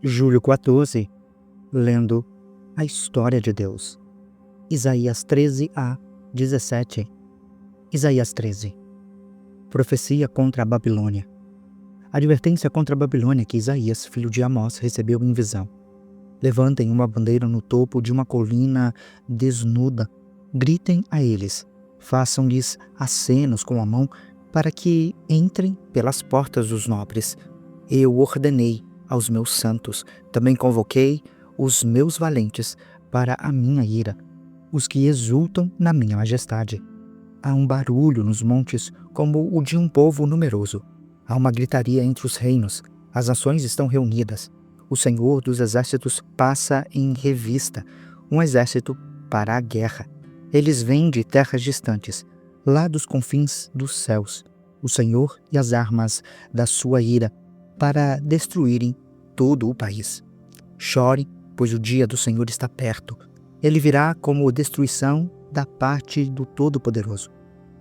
Julho 14, lendo a história de Deus. Isaías 13 a 17. Isaías 13. Profecia contra a Babilônia. Advertência contra a Babilônia que Isaías, filho de Amós, recebeu em visão. Levantem uma bandeira no topo de uma colina desnuda. Gritem a eles. Façam-lhes acenos com a mão para que entrem pelas portas dos nobres. Eu ordenei aos meus santos, também convoquei os meus valentes para a minha ira, os que exultam na minha majestade. Há um barulho nos montes como o de um povo numeroso. Há uma gritaria entre os reinos. As nações estão reunidas. O Senhor dos exércitos passa em revista um exército para a guerra. Eles vêm de terras distantes, lá dos confins dos céus. O Senhor e as armas da sua ira para destruírem todo o país. Chore, pois o dia do Senhor está perto. Ele virá como destruição da parte do Todo-Poderoso.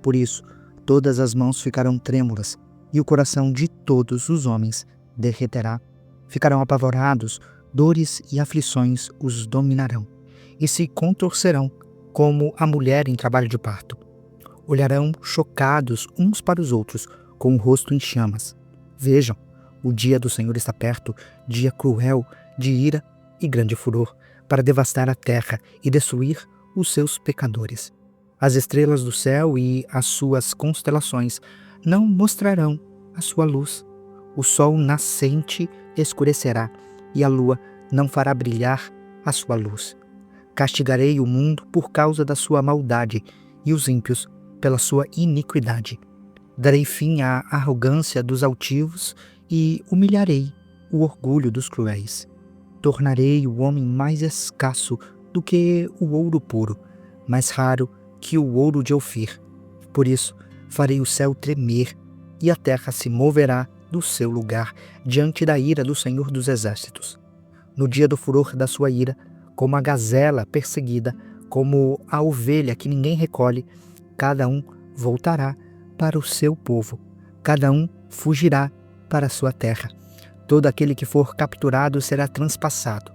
Por isso, todas as mãos ficarão trêmulas e o coração de todos os homens derreterá. Ficarão apavorados, dores e aflições os dominarão e se contorcerão como a mulher em trabalho de parto. Olharão chocados uns para os outros, com o rosto em chamas. Vejam, o dia do Senhor está perto, dia cruel, de ira e grande furor, para devastar a terra e destruir os seus pecadores. As estrelas do céu e as suas constelações não mostrarão a sua luz. O sol nascente escurecerá e a lua não fará brilhar a sua luz. Castigarei o mundo por causa da sua maldade e os ímpios pela sua iniquidade. Darei fim à arrogância dos altivos e humilharei o orgulho dos cruéis. Tornarei o homem mais escasso do que o ouro puro, mais raro que o ouro de Ofir. Por isso, farei o céu tremer e a terra se moverá do seu lugar diante da ira do Senhor dos Exércitos. No dia do furor da sua ira, como a gazela perseguida, como a ovelha que ninguém recolhe, cada um voltará para o seu povo, cada um fugirá para a sua terra. Todo aquele que for capturado será transpassado.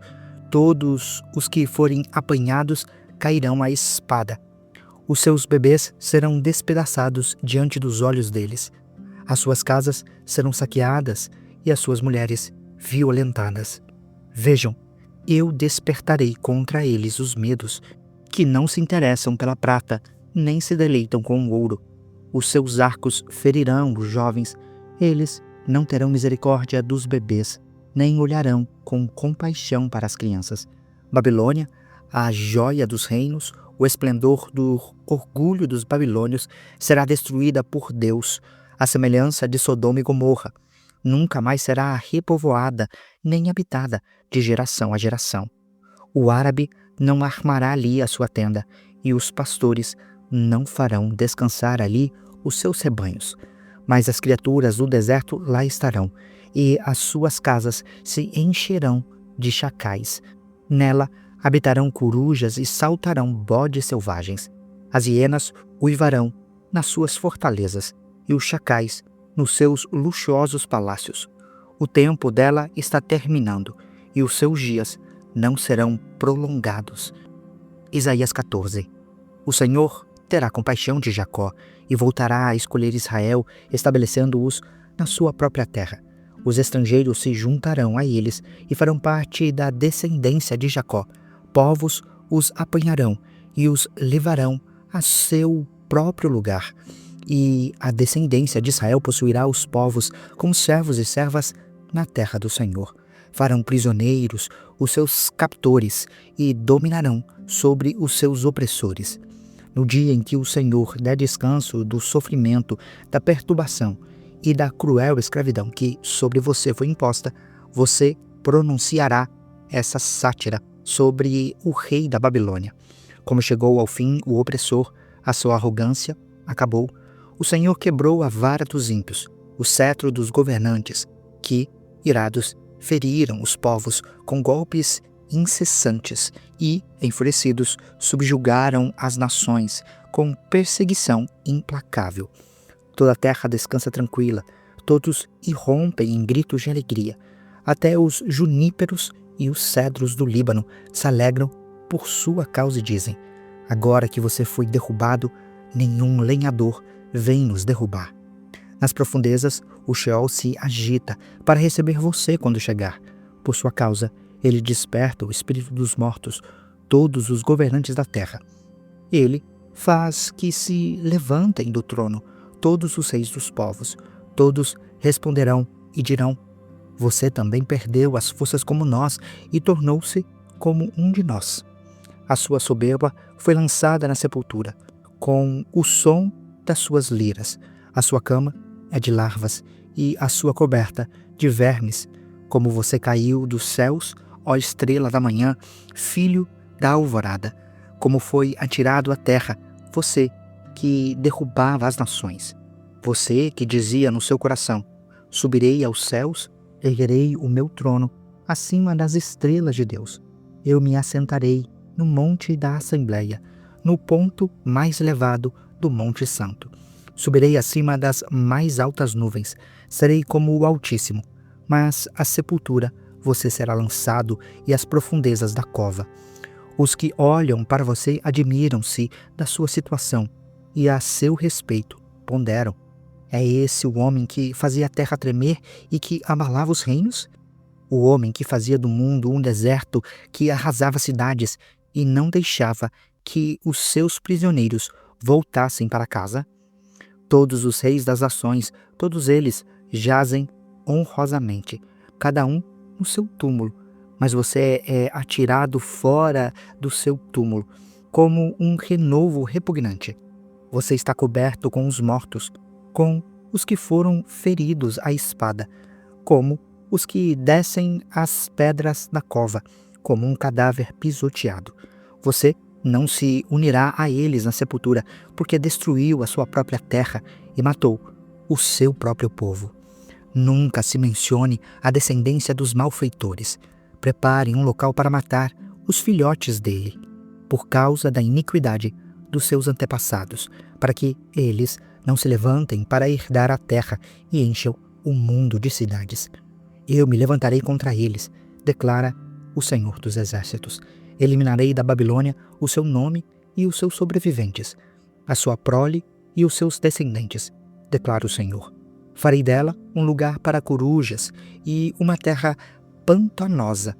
Todos os que forem apanhados cairão à espada. Os seus bebês serão despedaçados diante dos olhos deles. As suas casas serão saqueadas e as suas mulheres violentadas. Vejam, eu despertarei contra eles os medos, que não se interessam pela prata, nem se deleitam com o ouro. Os seus arcos ferirão os jovens, eles não terão misericórdia dos bebês, nem olharão com compaixão para as crianças. Babilônia, a joia dos reinos, o esplendor do orgulho dos babilônios, será destruída por Deus, à semelhança de Sodoma e Gomorra. Nunca mais será repovoada, nem habitada de geração a geração. O árabe não armará ali a sua tenda, e os pastores não farão descansar ali os seus rebanhos. Mas as criaturas do deserto lá estarão, e as suas casas se encherão de chacais. Nela habitarão corujas e saltarão bodes selvagens. As hienas uivarão nas suas fortalezas, e os chacais nos seus luxuosos palácios. O tempo dela está terminando, e os seus dias não serão prolongados. Isaías 14. O Senhor terá compaixão de Jacó e voltará a escolher Israel, estabelecendo-os na sua própria terra. Os estrangeiros se juntarão a eles e farão parte da descendência de Jacó. Povos os apanharão e os levarão a seu próprio lugar. E a descendência de Israel possuirá os povos como servos e servas na terra do Senhor. Farão prisioneiros os seus captores e dominarão sobre os seus opressores. No dia em que o Senhor der descanso do sofrimento, da perturbação e da cruel escravidão que sobre você foi imposta, você pronunciará essa sátira sobre o rei da Babilônia. Como chegou ao fim o opressor, a sua arrogância acabou. O Senhor quebrou a vara dos ímpios, o cetro dos governantes, que, irados, feriram os povos com golpes incessantes e, enfurecidos, subjugaram as nações com perseguição implacável. Toda a terra descansa tranquila, todos irrompem em gritos de alegria. Até os juníperos e os cedros do Líbano se alegram por sua causa e dizem: agora que você foi derrubado, nenhum lenhador vem nos derrubar. Nas profundezas, o Sheol se agita para receber você quando chegar. Por sua causa, ele desperta o espírito dos mortos, todos os governantes da terra. Ele faz que se levantem do trono todos os reis dos povos. Todos responderão e dirão: você também perdeu as forças como nós e tornou-se como um de nós. A sua soberba foi lançada na sepultura, com o som das suas liras. A sua cama é de larvas e a sua coberta de vermes. Como você caiu dos céus, ó estrela da manhã, filho da alvorada. Como foi atirado à terra, você que derrubava as nações. Você que dizia no seu coração: subirei aos céus, erguerei o meu trono acima das estrelas de Deus. Eu me assentarei no monte da Assembleia, no ponto mais elevado do Monte Santo. Subirei acima das mais altas nuvens, serei como o Altíssimo, mas a sepultura você será lançado e as profundezas da cova. Os que olham para você admiram-se da sua situação e a seu respeito ponderam: é esse o homem que fazia a terra tremer e que abalava os reinos? O homem que fazia do mundo um deserto, que arrasava cidades e não deixava que os seus prisioneiros voltassem para casa? Todos os reis das nações, todos eles jazem honrosamente, cada um no seu túmulo, mas você é atirado fora do seu túmulo, como um renovo repugnante. Você está coberto com os mortos, com os que foram feridos à espada, como os que descem as pedras da cova, como um cadáver pisoteado. Você não se unirá a eles na sepultura, porque destruiu a sua própria terra e matou o seu próprio povo. Nunca se mencione a descendência dos malfeitores. Preparem um local para matar os filhotes dele, por causa da iniquidade dos seus antepassados, para que eles não se levantem para herdar a terra e encham o mundo de cidades. Eu me levantarei contra eles, declara o Senhor dos Exércitos. Eliminarei da Babilônia o seu nome e os seus sobreviventes, a sua prole e os seus descendentes, declara o Senhor. Farei dela um lugar para corujas e uma terra pantanosa.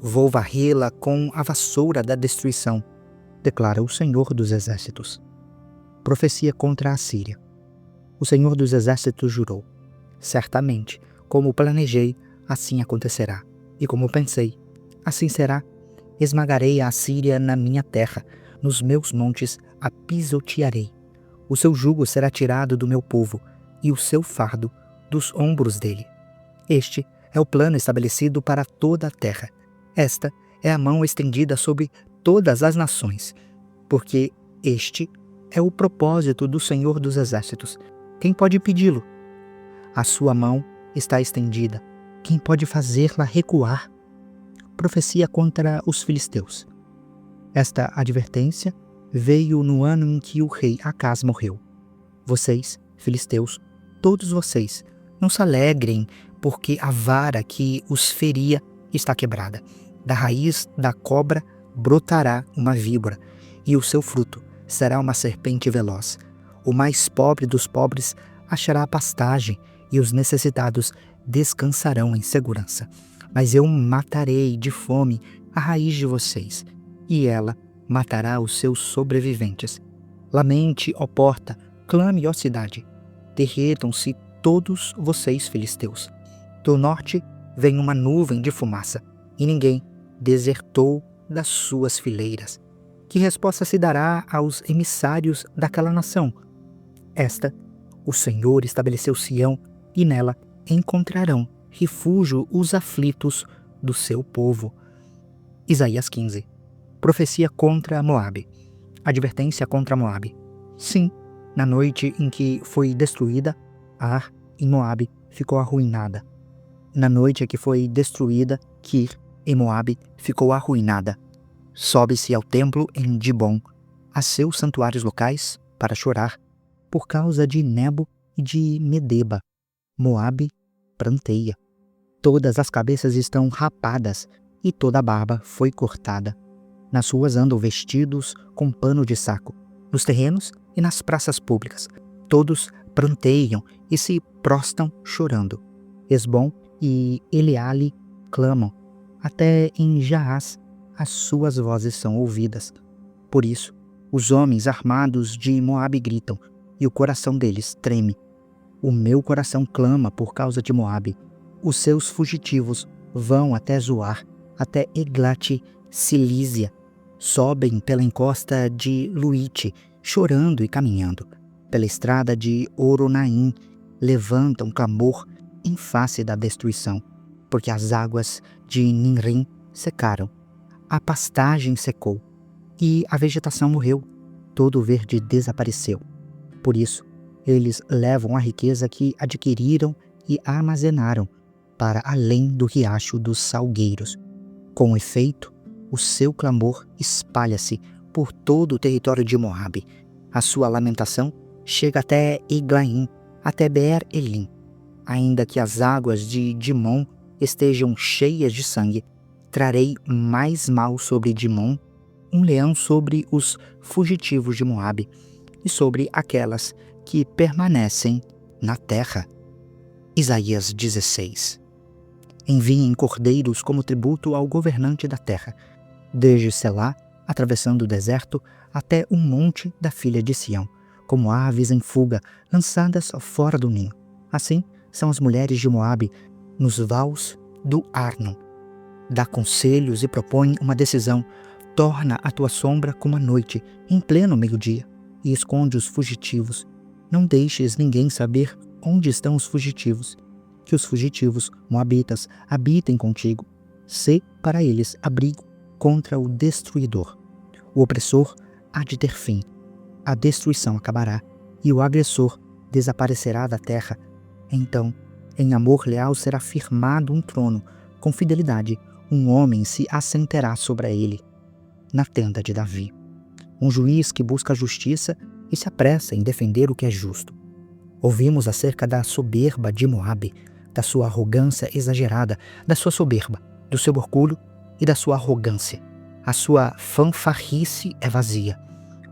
Vou varrê-la com a vassoura da destruição, declara o Senhor dos Exércitos. Profecia contra a Síria. O Senhor dos Exércitos jurou: certamente, como planejei, assim acontecerá, e como pensei, assim será. Esmagarei a Assíria na minha terra, nos meus montes a pisotearei. O seu jugo será tirado do meu povo, e o seu fardo dos ombros dele. Este é o plano estabelecido para toda a terra. Esta é a mão estendida sobre todas as nações, porque este é o propósito do Senhor dos Exércitos. Quem pode impedi-lo? A sua mão está estendida. Quem pode fazê-la recuar? Profecia contra os filisteus. Esta advertência veio no ano em que o rei Acaz morreu. Vocês, filisteus, todos vocês, não se alegrem, porque a vara que os feria está quebrada. Da raiz da cobra brotará uma víbora, e o seu fruto será uma serpente veloz. O mais pobre dos pobres achará pastagem, e os necessitados descansarão em segurança. Mas eu matarei de fome a raiz de vocês, e ela matará os seus sobreviventes. Lamente, ó porta, clame, ó cidade. Derretam-se todos vocês, filisteus. Do norte vem uma nuvem de fumaça, e ninguém desertou das suas fileiras. Que resposta se dará aos emissários daquela nação? Esta, o Senhor estabeleceu Sião, e nela encontrarão refúgio os aflitos do seu povo. Isaías 15. Profecia contra Moabe. Advertência contra Moabe. Sim, na noite em que foi destruída, Ar, em Moabe, ficou arruinada. Na noite em que foi destruída, Kir, em Moabe, ficou arruinada. Sobe-se ao templo em Dibom, a seus santuários locais, para chorar, por causa de Nebo e de Medeba. Moabe pranteia. Todas as cabeças estão rapadas e toda a barba foi cortada. Nas ruas andam vestidos com pano de saco. Nos terrenos e nas praças públicas, todos pranteiam e se prostam chorando. Esbom e Eleale clamam. Até em Jaaz as suas vozes são ouvidas. Por isso, os homens armados de Moabe gritam, e o coração deles treme. O meu coração clama por causa de Moabe. Os seus fugitivos vão até Zoar, até Eglat-Cilísia. Sobem pela encosta de Luite, chorando e caminhando. Pela estrada de Oronaim, levantam clamor em face da destruição, porque as águas de Ninrim secaram, a pastagem secou, e a vegetação morreu, todo o verde desapareceu. Por isso, eles levam a riqueza que adquiriram e armazenaram para além do riacho dos salgueiros. Com efeito, o seu clamor espalha-se por todo o território de Moabe. A sua lamentação chega até Eglaim, até Beer-Elim. Ainda que as águas de Dimon estejam cheias de sangue, trarei mais mal sobre Dimon, um leão sobre os fugitivos de Moabe e sobre aquelas que permanecem na terra. Isaías 16. Enviem cordeiros como tributo ao governante da terra, desde Selá, atravessando o deserto, até o monte da filha de Sião, como aves em fuga, lançadas fora do ninho. Assim são as mulheres de Moabe nos vales do Arnon. Dá conselhos e propõe uma decisão. Torna a tua sombra como a noite, em pleno meio-dia, e esconde os fugitivos. Não deixes ninguém saber onde estão os fugitivos. Que os fugitivos moabitas habitem contigo. Sê para eles abrigo contra o destruidor. O opressor há de ter fim. A destruição acabará, e o agressor desaparecerá da terra. Então, em amor leal será firmado um trono. Com fidelidade, um homem se assentará sobre ele, na tenda de Davi. Um juiz que busca a justiça e se apressa em defender o que é justo. Ouvimos acerca da soberba de Moabe, da sua arrogância exagerada, da sua soberba, do seu orgulho e da sua arrogância. A sua fanfarrice é vazia.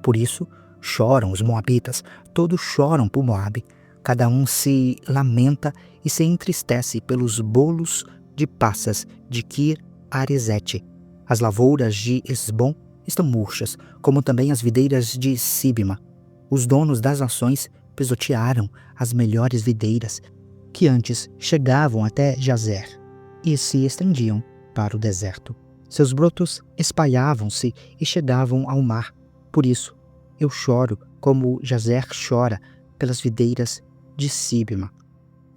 Por isso, choram os moabitas, todos choram por Moabe. Cada um se lamenta e se entristece pelos bolos de passas de Kir-Aresete. As lavouras de Esbom estão murchas, como também as videiras de Sibma. Os donos das nações pisotearam as melhores videiras, que antes chegavam até Jazer e se estendiam para o deserto. Seus brotos espalhavam-se e chegavam ao mar. Por isso, eu choro como Jazer chora pelas videiras de Sibma.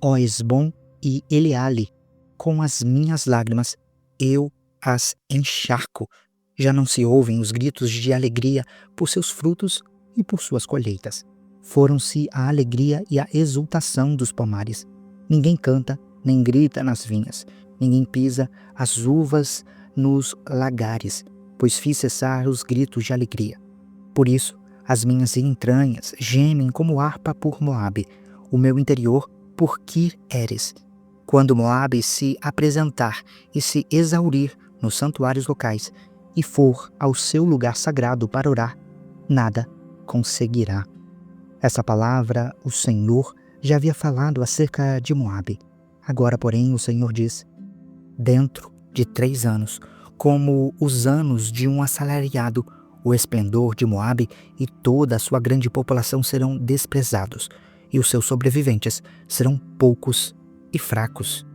Ó Esbom e Eleale, com as minhas lágrimas eu as encharco. Já não se ouvem os gritos de alegria por seus frutos e por suas colheitas. Foram-se a alegria e a exultação dos pomares. Ninguém canta, nem grita nas vinhas. Ninguém pisa as uvas nos lagares, pois fiz cessar os gritos de alegria. Por isso, as minhas entranhas gemem como harpa por Moabe, o meu interior por Kir-Eres. Quando Moabe se apresentar e se exaurir nos santuários locais e for ao seu lugar sagrado para orar, nada conseguirá. Essa palavra o Senhor já havia falado acerca de Moabe. Agora, porém, o Senhor diz: dentro de 3 anos, como os anos de um assalariado, o esplendor de Moabe e toda a sua grande população serão desprezados, e os seus sobreviventes serão poucos e fracos.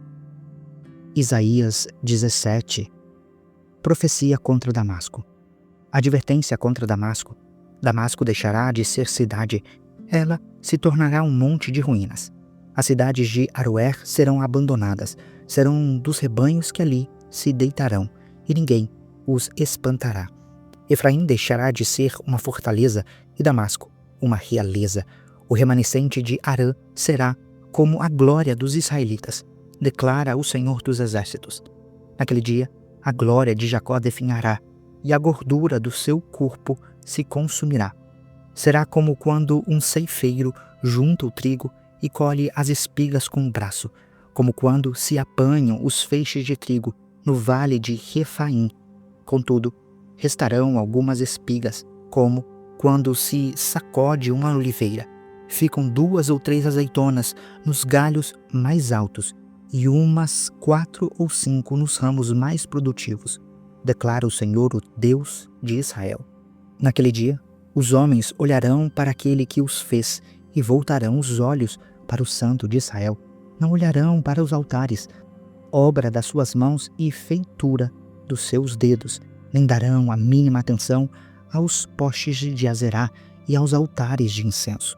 Isaías 17. Profecia contra Damasco. Advertência contra Damasco. Damasco deixará de ser cidade, ela se tornará um monte de ruínas. As cidades de Aroer serão abandonadas, serão dos rebanhos que ali se deitarão, e ninguém os espantará. Efraim deixará de ser uma fortaleza, e Damasco uma realeza. O remanescente de Arã será como a glória dos israelitas, declara o Senhor dos Exércitos. Naquele dia, a glória de Jacó definhará, e a gordura do seu corpo se consumirá. Será como quando um ceifeiro junta o trigo e colhe as espigas com o braço, como quando se apanham os feixes de trigo no vale de Refaim. Contudo, restarão algumas espigas, como quando se sacode uma oliveira. Ficam 2 ou 3 azeitonas nos galhos mais altos e umas 4 ou 5 nos ramos mais produtivos, declara o Senhor, o Deus de Israel. Naquele dia, os homens olharão para aquele que os fez e voltarão os olhos para o Santo de Israel. Não olharão para os altares, obra das suas mãos e feitura dos seus dedos, nem darão a mínima atenção aos postes de Azerá e aos altares de incenso.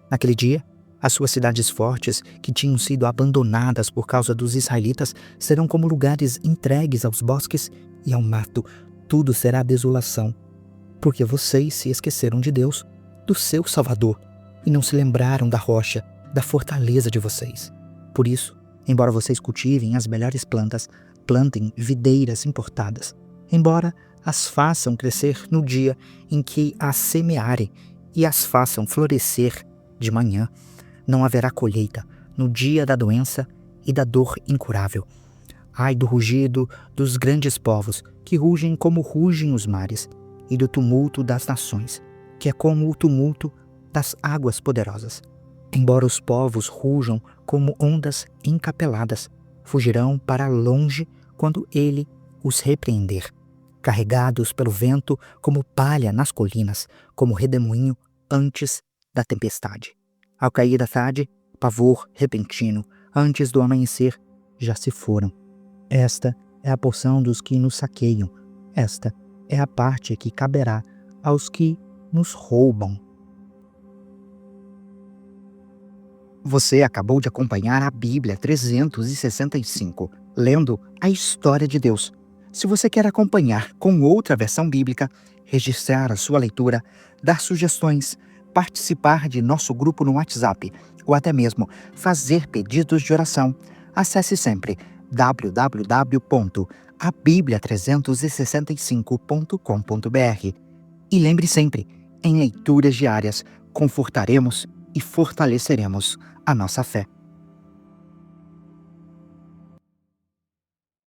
Naquele dia, as suas cidades fortes, que tinham sido abandonadas por causa dos israelitas, serão como lugares entregues aos bosques e ao mato. Tudo será desolação, porque vocês se esqueceram de Deus, do seu Salvador, e não se lembraram da rocha, da fortaleza de vocês. Por isso, embora vocês cultivem as melhores plantas, plantem videiras importadas, embora as façam crescer no dia em que as semearem e as façam florescer de manhã, não haverá colheita no dia da doença e da dor incurável. Ai do rugido dos grandes povos, que rugem como rugem os mares, e do tumulto das nações, que é como o tumulto das águas poderosas. Embora os povos rujam como ondas encapeladas, fugirão para longe quando ele os repreender. Carregados pelo vento como palha nas colinas, como redemoinho antes da tempestade. Ao cair da tarde, pavor repentino, antes do amanhecer, já se foram. Esta é a porção dos que nos saqueiam, esta é a parte que caberá aos que nos roubam. Você acabou de acompanhar a Bíblia 365, lendo a história de Deus. Se você quer acompanhar com outra versão bíblica, registrar a sua leitura, dar sugestões, participar de nosso grupo no WhatsApp ou até mesmo fazer pedidos de oração, acesse sempre www.abiblia365.com.br. E lembre sempre, em leituras diárias, confortaremos e fortaleceremos a nossa fé.